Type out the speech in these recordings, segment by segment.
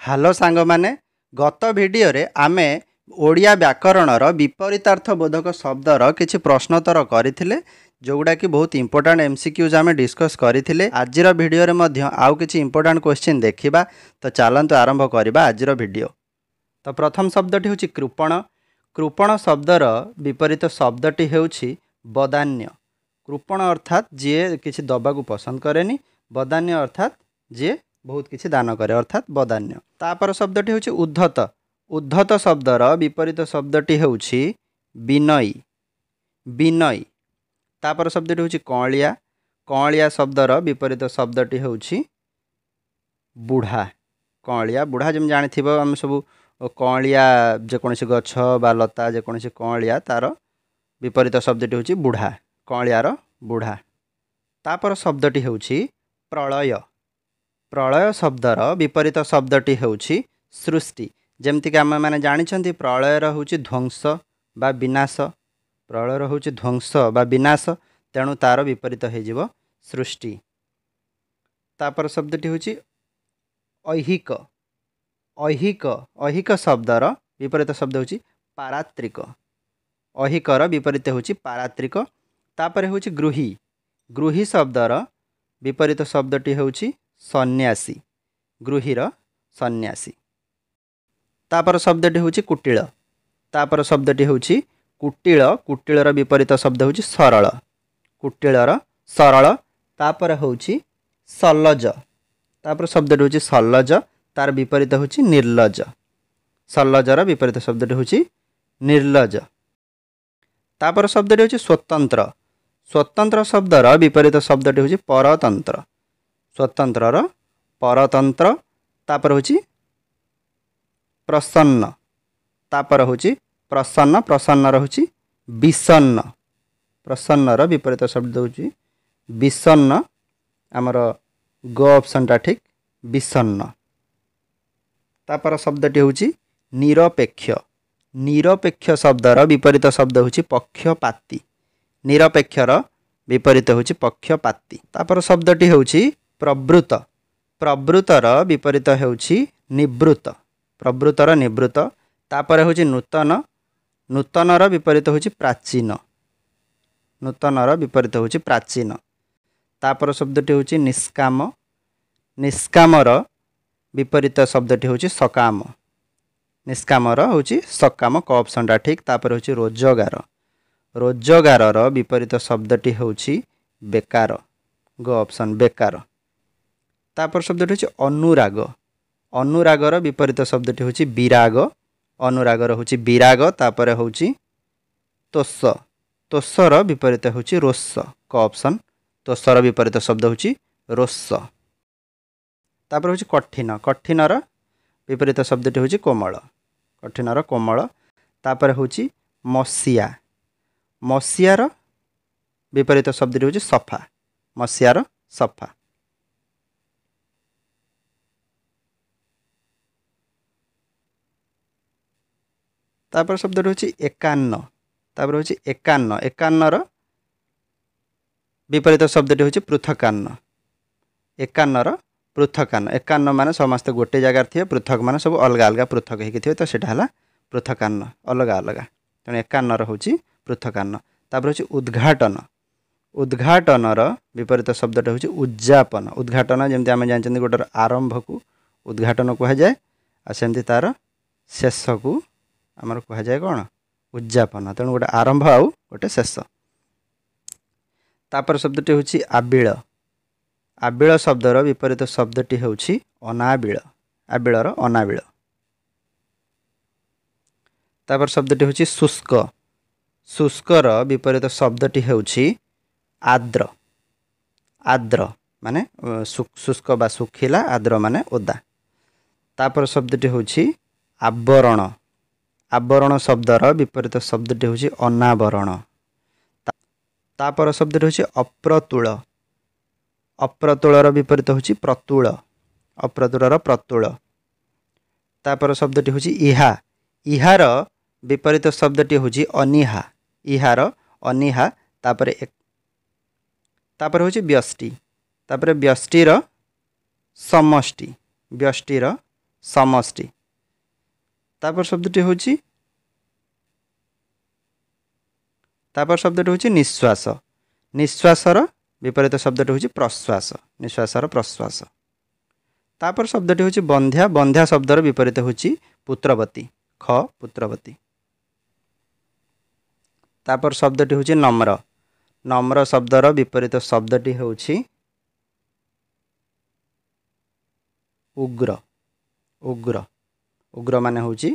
Hello सांग माने गत वीडियो रे आमे ओडिया व्याकरणर विपरीतार्थ बोधक शब्दर किछि प्रश्नोत्तर करथिले जोगुडा कि बहुत इंपोर्टेंट एमसीक्यूज आमे डिस्कस करथिले। आजिर वीडियो रे मध्य आउ किछि इंपोर्टेंट क्वेश्चन देखिबा। तो चलंतु आरंभ करबा आजिर वीडियो। तो प्रथम शब्दटी होछि कृपण। कृपण शब्दर विपरीत शब्दटी हेउछि बदान्य। कृपण अर्थात जे किछि दबाकू पसंद करेनी, बदान्य अर्थात जे बहुत किछि दान करे अर्थात बदान्य। तापर शब्दटी होछि उद्धत। उद्धत शब्दर विपरीत शब्दटी होछि विनयी। विनयी। तापर शब्दटी होछि कौलिया। कौलिया शब्दर विपरीत शब्दटी होछि बुढ़ा। कौलिया बुढ़ा जम जानिथिबो हम सब कौलिया जेकोसी गछ बा लता जेकोसी कौलिया तार विपरीत शब्दटी होछि बुढ़ा। कौलियार बुढ़ा। तापर शब्दटी होछि प्रलय। प्रलय शब्दर विपरीत शब्दटी होछि सृष्टि। जेमति कि आमे माने जानिछंती प्रलयर होछि ध्वंस बा विनाश। प्रलयर होछि ध्वंस बा विनाश, तेणु तार विपरीत हे जिवो सृष्टि। तापर शब्दटी होछि ऐहिक। ऐहिक। ऐहिक शब्दर विपरीत शब्द होछि पारात्रिक। ऐहिकर विपरीत होछि पारात्रिक। तापर होछि गृही। गृही शब्दर विपरीत शब्दटी होछि सन्यासी। गृहीर सन्यासी। तापर शब्दटी होछि कुटिल। तापर शब्दटी होछि कुटिल। कुटिलर विपरीत शब्द होछि सरल। कुटिलर सरल। तापर होछि सल्लज। तापर शब्दटी होछि सल्लज, तार विपरीत होछि निर्लज। सल्लजर विपरीत शब्दटी होछि निर्लज। तापर शब्दटी होछि स्वतंत्र। स्वतंत्र शब्दर विपरीत शब्दटी होछि परतंत्र। स्वतंत्रर परतंत्र। तापर होछि प्रसन्न। तापर होछि प्रसन्न। प्रसन्नर होछि विषन्न। प्रसन्नर विपरीत शब्द होछि विषन्न। आमर ग ऑप्शन टा ठीक, विषन्न। तापर शब्दटी होछि निरपेक्ष। निरपेक्ष शब्दर विपरीत शब्द होछि पक्षपाती। निरपेक्षर विपरीत होछि पक्षपाती। तापर शब्दटी होछि प्रवृत्त। प्रवृत्तर विपरीत होछि निवृत्त। प्रवृत्तर निवृत्त। तापर होछि नूतन। नूतनर विपरीत होछि प्राचीन। नूतनर विपरीत होछि प्राचीन। तापर शब्दटी होछि निष्काम। निष्कामर विपरीत शब्दटी होछि सकाम। निष्कामर होछि सकाम, क ऑप्शन टा ठीक। तापर होछि रोजगार। रोजगारर विपरीत शब्दटी होछि बेकार, ग ऑप्शन बेकार। तापर शब्दटी होछि अनुराग। अनुरागर विपरीत शब्दटी होछि विराग। अनुरागर होछि विराग। तापर होछि तोष। तोषर विपरीत होछि रोष, क ऑप्शन। तोषर विपरीत शब्द होछि रोष। तापर होछि कठिन। कठिनर विपरीत शब्दटी होछि कोमल। कठिनर कोमल। तापर होछि मसिया। मसियार विपरीत शब्दटी होछि सफा। मसियार सफा। तापर शब्दटी होछि एकान्न। तापर होछि एकान्न। एकान्नर विपरीत शब्दटी होछि पृथकान्न। एकान्नर पृथकान्न। एकान्न माने समस्त गोटे जगह थे, पृथक माने सब अलग अलग पृथक हेकि थे, तो सेटा हला पृथकान्न, अलग अलग। तेणु एकान्नर होछि पृथकान्न। तापर होछि उद्घाटन। उद्घाटनर विपरीत शब्दटा होछि उद्यापन। उद्घाटन जेमति आमे जानचंदी गोटर आरंभ को उद्घाटन कहा जाए, आ सेमति तार शेष को आमर कहा जाए कोन उद्यापन। तेणु गोटे आरंभ आउ गोटे शेष। तापर शब्दटी होछि आबिळ। आबिळ शब्दर विपरीत शब्दटी होछि अनाबिळ। आबिळर अनाबिळ। तापर शब्दटी होछि शुष्क। शुष्कर विपरीत शब्दटी होछि आर्द्र। आर्द्र माने शुष्क बा सुखिला, आर्द्र माने ओदा। तापर शब्दटी होछि आवरण। आवरण शब्दर विपरीत शब्दटी होछि अनावरण। तापर शब्दटी होछि अप्रतुल। अप्रतुलर विपरीत होछि प्रतुल। अप्रतुलर प्रतुल। तापर शब्दटी होछि इहा। इहार विपरीत शब्दटी होछि अनिहा। इहार अनिहा। तापर होछि व्यष्टि। तापर व्यष्टिर समष्टि। व्यष्टिर समष्टि। तापर शब्दटी होची निश्वास। निश्वासर विपरीत शब्दटी होची प्रश्वास। निश्वासर प्रश्वास। तापर शब्दटी होची बंध्या। बंध्या शब्दर विपरीत होची पुत्रवती। ख पुत्रवती। तापर शब्दटी होची नम्र। नम्र शब्दर विपरीत शब्दटी होची उग्र। उग्र। उग्र माने होची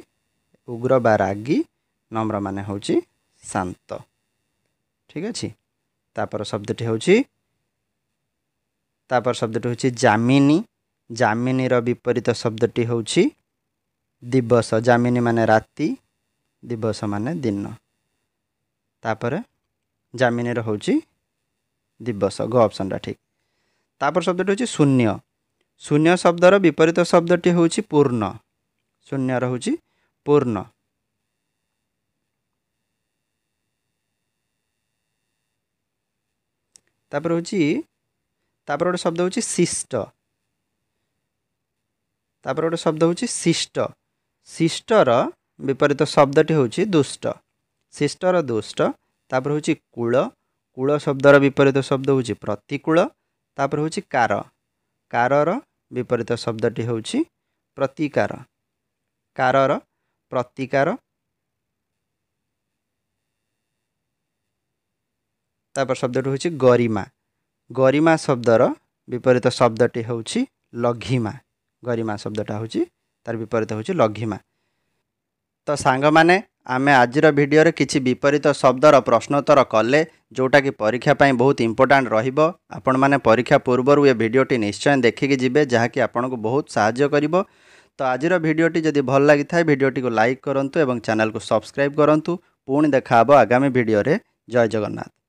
उग्र बा रागी। नम्र माने होची शांत। ठीक अछि। तापर शब्दटी होची जामिनी। जामिनी रो विपरीत शब्दटी होची दिवस। जामिनी माने राति। दिवस माने दिन। तापर जामिनी रो होची दिवस। गो ऑप्शन टा ठीक। तापर शब्दटी होची शून्य। शून्य शब्दर विपरीत शब्दटी होची पूर्ण। शून्य रो होची पूर्ण। तापर गोटे शब्द होची शिष्ट। तापर गोटे शब्द होची शिष्ट। शिष्टर विपरीत शब्दटी होची दुष्ट। शिष्टर दुष्ट। तापर होची कूल। कूल शब्दर विपरीत शब्द होची प्रतिकूल। तापर होची कार। कारर विपरीत शब्दटी होची प्रतिकार। कारर प्रतिकार। तापर शब्दटी होची गरिमा। गरिमा शब्दर विपरीत शब्दटी होची लघिमा। गरिमा शब्दटा होची तार विपरीत होची लघिमा। तो सांग माने आमे आजिर वीडियो रे किछि विपरीत शब्दर प्रश्नोत्तर कले जोटा कि परीक्षा पाई बहुत इंपोर्टेंट रहिबो। आपण माने परीक्षा पूर्वरु ये वीडियोटी निश्चय देखिकी जिबे जहा कि आपनको बहुत सहाय्य करिवो। तो आजिर वीडियोटी जदि भल लागि थाए वीडियोटी को लाइक करंतु एवं चैनल को सब्सक्राइब करंतु। पुणी देखा हबो आगामी वीडियो रे। जय जगन्नाथ।